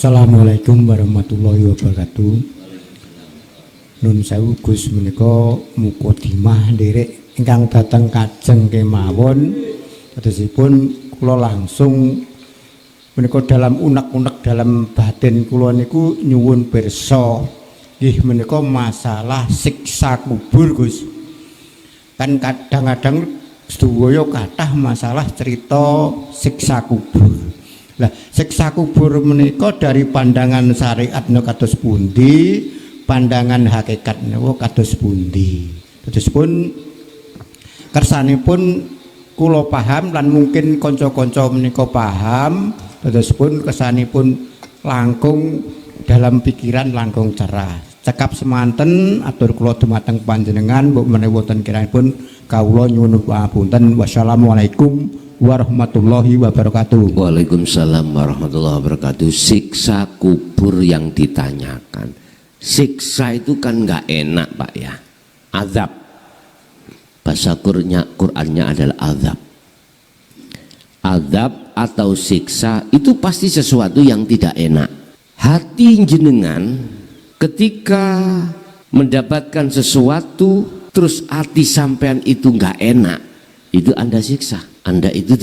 Assalamualaikum warahmatullahi wabarakatuh. Nun sewu Gus menika mukadimah nderek ingkang dateng kajeng kemawon. Kadosipun kula langsung menika dalam unek-unek dalam batin kula niku nyuwun pirsa. Nggih menika masalah siksa kubur, Gus. Kan kadang-kadang sedaya kathah masalah cerita siksa kubur. Lah siksa kubur menika dari pandangan syariat kados pundi, pandangan hakikat niku kados pundi. Terus pun kersanipun kula paham lan mungkin kanca-kanca menika paham, terus pun kersanipun langkung dalam pikiran langkung cerah. Cekap semanten atur kula dumateng panjenengan mbok menawi wonten kiranipun kawula nyuwun pamunten. Wassalamualaikum warahmatullahi wabarakatuh. Waalaikumsalam warahmatullahi wabarakatuh. Siksa kubur yang ditanyakan. Siksa itu kan nggak enak, Pak ya. Azab. Bahasa Qur'annya adalah azab. Azab atau siksa itu pasti sesuatu yang tidak enak. Hati jenengan ketika mendapatkan sesuatu terus hati sampean itu nggak enak, itu Anda siksa. Anda itu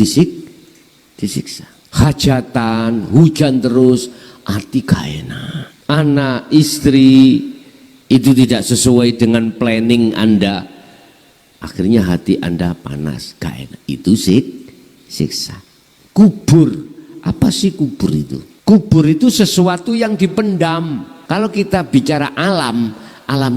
disiksa. Hajatan, hujan terus, hati gak enak. Anak, istri itu tidak sesuai dengan planning Anda. Akhirnya hati Anda panas, gak enak. Itu siksa. Kubur, apa sih kubur itu? Kubur itu sesuatu yang dipendam. Kalau kita bicara alam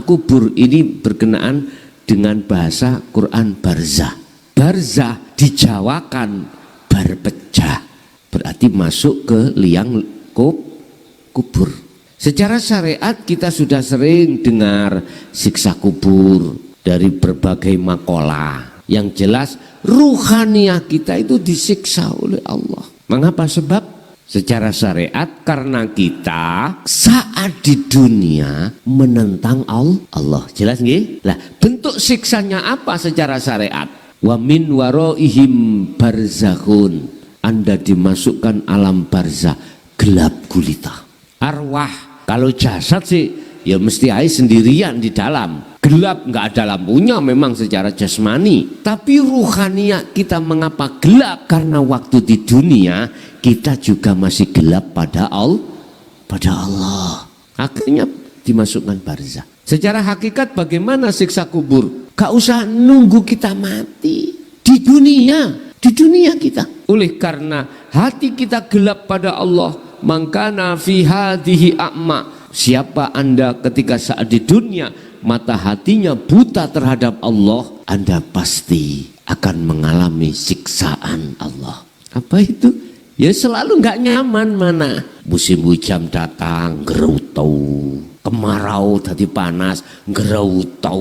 kubur ini berkenaan dengan bahasa Quran barzah. Barzah dijawakan berpecah, berarti masuk ke liang kubur. Secara syariat kita sudah sering dengar siksa kubur dari berbagai makalah. Yang jelas ruhaniah kita itu disiksa oleh Allah. Mengapa? Sebab secara syariat karena kita saat di dunia menentang Allah. Jelas nggih? Lah bentuk siksanya apa secara syariat? Wa min waraihim barzakhun. Anda dimasukkan alam barzah, gelap gulita. Arwah, kalau jasad sih ya mesti aja sendirian di dalam. Gelap, nggak ada lampunya memang secara jasmani. Tapi ruhaniah kita mengapa gelap? Karena waktu di dunia kita juga masih gelap pada Allah. Akhirnya dimasukkan barzah. Secara hakikat bagaimana siksa kubur? Gak usah nunggu kita mati di dunia kita. Oleh karena hati kita gelap pada Allah, mangkana fi hadhihi a'ma. Siapa Anda ketika saat di dunia mata hatinya buta terhadap Allah, Anda pasti akan mengalami siksaan Allah. Apa itu? Ya selalu nggak nyaman mana. Musim hujan datang, gerutau. Kemarau tadi panas, gerutau.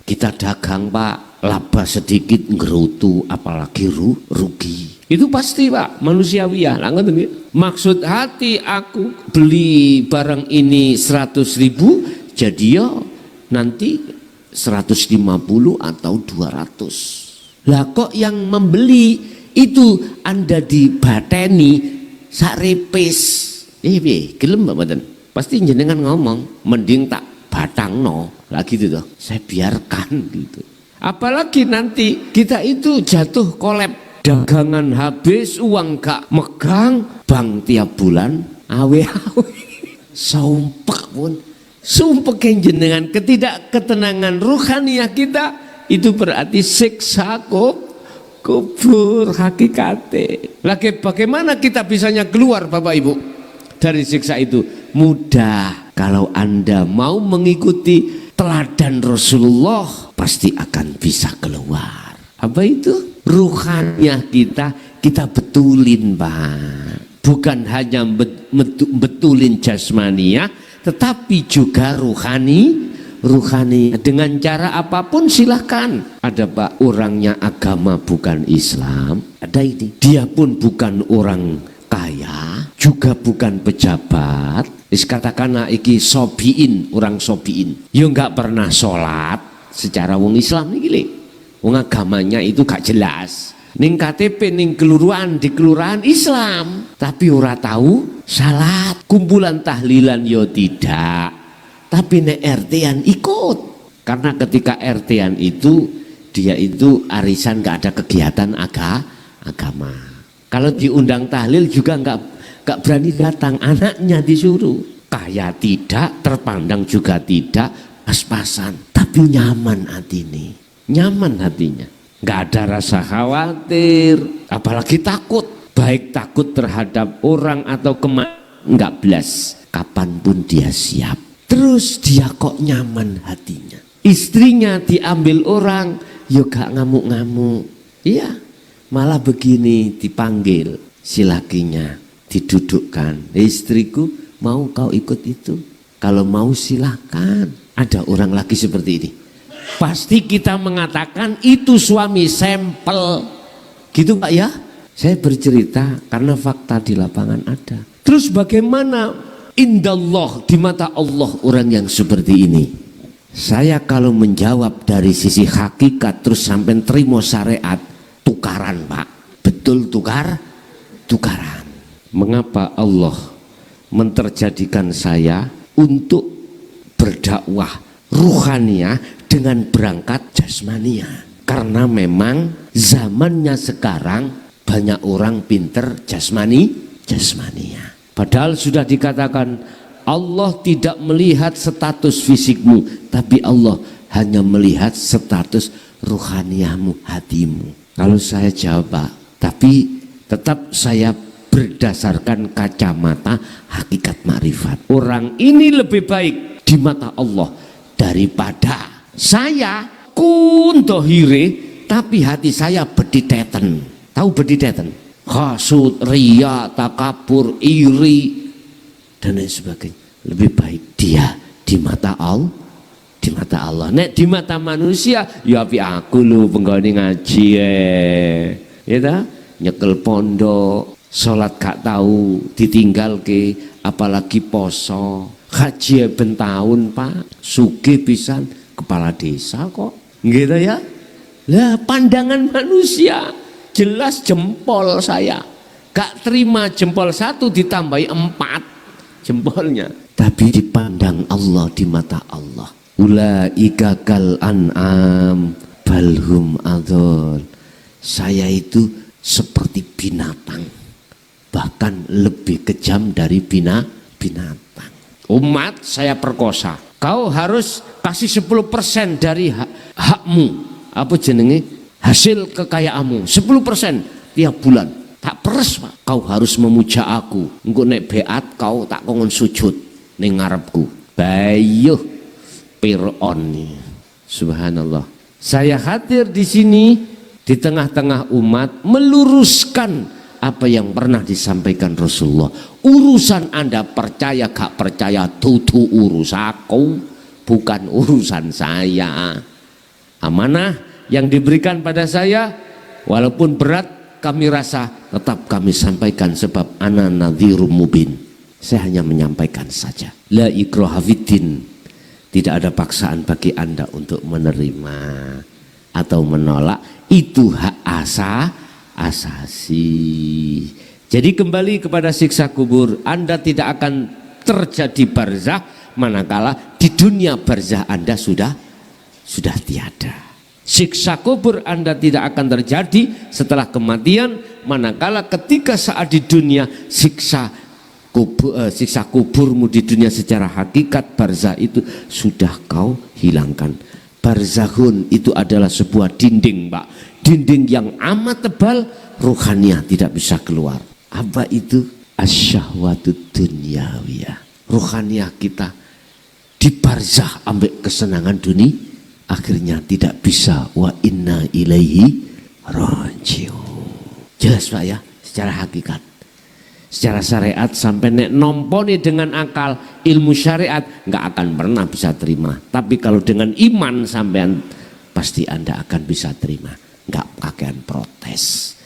Kita dagang Pak, laba sedikit gerutu, apalagi rugi. Itu pasti Pak, manusiawi ya. Maksud hati aku beli barang ini 100.000, jadi ya nanti 150 atau 200. Lah kok yang membeli itu Anda dibateni sarepis. Gelem mboten? Pasti jenengan ngomong, mending tak batangno lagi gitu. Saya biarkan gitu. Apalagi nanti kita itu jatuh kolab, dagangan habis, uang gak megang, bank tiap bulan awe-awe. Sumpah pun, sumpah jenengan ketidakketenangan ruhaniah kita itu berarti siksa kubur hakikate. Lagi bagaimana kita bisanya keluar Bapak Ibu dari siksa itu? Mudah, kalau Anda mau mengikuti teladan Rasulullah pasti akan bisa keluar. Apa itu? Ruhaniah kita betulin Pak. Bukan hanya betulin jasmaniah, tetapi juga ruhani dengan cara apapun silahkan. Ada Pak orangnya agama bukan Islam, ada ini. Dia pun bukan orang kaya, juga bukan pejabat. Katakanlah iki sobiin, orang sobiin. Yo nggak pernah sholat secara wong Islam nih gile. Wong agamanya itu gak jelas. ning KTP ning kelurahan di kelurahan Islam, tapi ora tahu salat, kumpulan tahlilan yo tidak, tapi nek RT-an ikut. Karena ketika RT-an itu dia itu arisan, nggak ada kegiatan agama. Kalau diundang tahlil juga nggak berani datang, anaknya disuruh. Kaya tidak, terpandang juga tidak, pas-pasan, tapi nyaman hatinya, nyaman hatinya. Nggak ada rasa khawatir, apalagi takut, baik takut terhadap orang atau nggak belas. Kapanpun dia siap. Terus dia kok nyaman hatinya. Istrinya diambil orang, yo gak ngamuk-ngamuk. Iya, malah begini dipanggil si lakinya, didudukkan. Istriku, mau kau ikut itu? Kalau mau silakan. Ada orang laki seperti ini. Pasti kita mengatakan itu suami sampel. Gitu Pak ya? Saya bercerita karena fakta di lapangan ada. Terus bagaimana indallah, di mata Allah orang yang seperti ini? Saya kalau menjawab dari sisi hakikat terus sampai terima syariat, tukaran Pak. Betul tukaran. Mengapa Allah menterjadikan saya untuk berdakwah ruhaniah dengan berangkat jasmaniah? Karena memang zamannya sekarang banyak orang pinter jasmaniah. Padahal sudah dikatakan Allah tidak melihat status fisikmu, tapi Allah hanya melihat status ruhaniahmu, hatimu. Kalau saya jawab Pak, tapi tetap saya berdasarkan kacamata hakikat makrifat. Orang ini lebih baik di mata Allah daripada saya kundohire, tapi hati saya bediteten. Tahu bediteten? Hasud, riya, takabur, iri, dan lain sebagainya. Lebih baik dia di mata Allah. Nek di mata manusia ya api aku lu penggone ngaji ya ta, nyekel pondok, salat gak tahu ditinggal ke, apalagi poso, haji ben tahun Pak, sugih pisan, kepala desa kok gitu ya. Lah pandangan manusia jelas jempol saya gak terima, jempol satu ditambahi 4 jempolnya. Tapi dipandang Allah, di mata Allah, ulaika kal an'am balhum adol. Saya itu seperti binatang, bahkan lebih kejam dari binatang. Umat saya perkosa, kau harus kasih 10% dari hakmu, apa jenenge, hasil kekayaanmu 10% tiap bulan. Tak peres Pak, kau harus memuja aku. Engko nek beat kau tak kongon sujud ning ngarepku. Bayuh Fir'aun. Subhanallah. Saya hadir di sini di tengah-tengah umat meluruskan apa yang pernah disampaikan Rasulullah. Urusan Anda percaya gak percaya tutu urusaku, bukan urusan saya. Amanah yang diberikan pada saya walaupun berat kami rasa, tetap kami sampaikan sebab ana nadhirum mubin. Saya hanya menyampaikan saja. La ikraha fiddin. Tidak ada paksaan bagi Anda untuk menerima atau menolak. Itu hak asasi. Jadi kembali kepada siksa kubur, Anda tidak akan terjadi barzah manakala di dunia barzah Anda sudah tiada. Siksa kubur Anda tidak akan terjadi setelah kematian, manakala ketika saat di dunia siksa kuburmu di dunia secara hakikat barzah itu sudah kau hilangkan. Barzahun itu adalah sebuah dinding Pak, dinding yang amat tebal, ruhaniah tidak bisa keluar. Apa itu? Asyahwatud dunyawiyah. Ruhaniah kita di barzah ambek kesenangan dunia akhirnya tidak bisa, wa inna ilaihi rajiun. Jelas Pak ya, secara hakikat, secara syariat sampai nek nomponi dengan akal ilmu syariat nggak akan pernah bisa terima. Tapi kalau dengan iman sampean pasti Anda akan bisa terima, nggak pakaian protes.